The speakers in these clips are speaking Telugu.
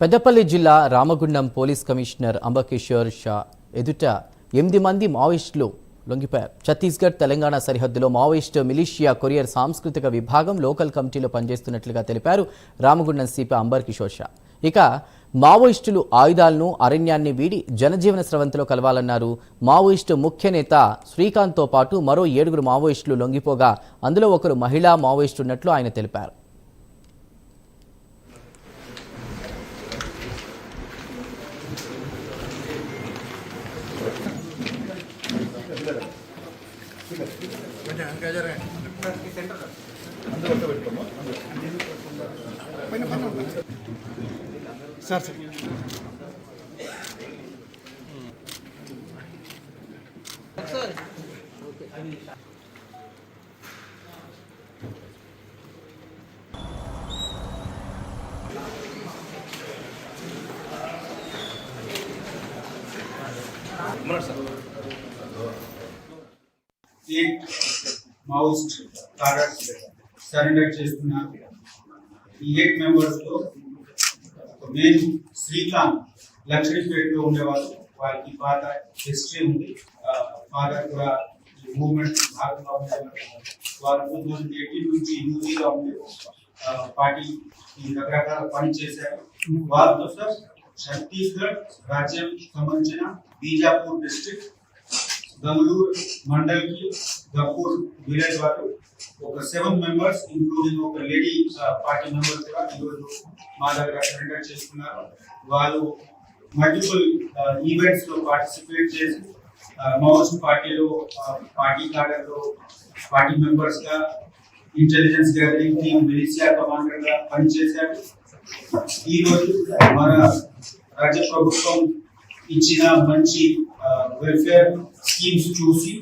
పెద్దపల్లి జిల్లా రామగుండం పోలీస్ కమిషనర్ అంబకిషోర్ షా ఎదుట 8 మంది మావోయిస్టులు లొంగిపోయారు. ఛత్తీస్గఢ్ తెలంగాణ సరిహద్దులో మావోయిస్టు మిలిషియా కొరియర్ సాంస్కృతిక విభాగం లోకల్ కమిటీలో పనిచేస్తున్నట్లుగా తెలిపారు రామగుండం సిపి అంబకిషోర్ షా. ఇక మావోయిస్టులు ఆయుధాలను అరణ్యాన్ని వీడి జనజీవన స్రవంతిలో కలవాలన్నారు. మావోయిస్టు ముఖ్య నేత శ్రీకాంత్తో పాటు మరో 7 మావోయిస్టులు లొంగిపోగా అందులో ఒకరు మహిళా మావోయిస్టు ఉన్నట్లు ఆయన తెలిపారు. సార్ మావోయిస్ట్ కార్డర్స్ సరెండర్ చేస్తున్నారు. ఈ 8 మెంబర్స్ లో మెయిన్ శ్రీకాంత్ లక్ష్మీపేటలో ఉండేవాళ్ళు. వాళ్ళకి పాత హిస్టరీ ఉంది. ఫాదర్ కూడా మూవ్మెంట్ భాగంగా ఉండేవాళ్ళు. వాళ్ళు 2018 నుంచి యూజీగా ఉండే పార్టీ రకరకాల పని చేశారు. వాళ్ళతో సార్ ఛత్తీస్గఢ్ రాజ్యం సంబంధించిన బీజాపూర్ డిస్ట్రిక్ట్ గంగళూరు మండల్ కి గపూర్ విలేజ్ వాళ్ళు ఒక 7 మెంబర్స్ ఇంక్లూడింగ్ ఒక లేడీ పార్టీ మెంబర్ కూడా ఈరోజు మా దగ్గర సరెండర్ చేసుకున్నారు. వాళ్ళు మల్టిపుల్ ఈవెంట్స్ లో పార్టిసిపేట్ చేసి మావోయిస్ట్ పార్టీలో పార్టీ కార్డర్లో పార్టీ మెంబర్స్ గా intelligence gathering team militia commander గా పనిచేశారు. ఈ రోజు మన రాజ్య ప్రభుత్వం ఇచ్చిన మంచి వెల్ఫేర్ స్కీమ్స్ చూసి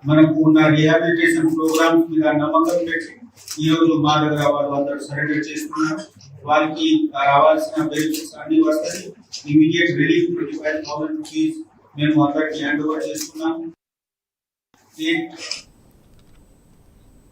మనకు ఉన్న రిహాబిలిటేషన్ ప్రోగ్రామ్స్ మీద నమ్మకం పెట్టి ఈ రోజు మా దగ్గర వాళ్ళు అందరూ సరెండర్ చేస్తున్నారు. వాళ్ళకి రావాల్సిన బెనిఫిట్స్ అన్ని వస్తాయి. ఇమీడియట్ రిలీఫ్ 25,000 రూపీస్ మేము అందరికి హ్యాండ్ ఓవర్ చేస్తున్నాం.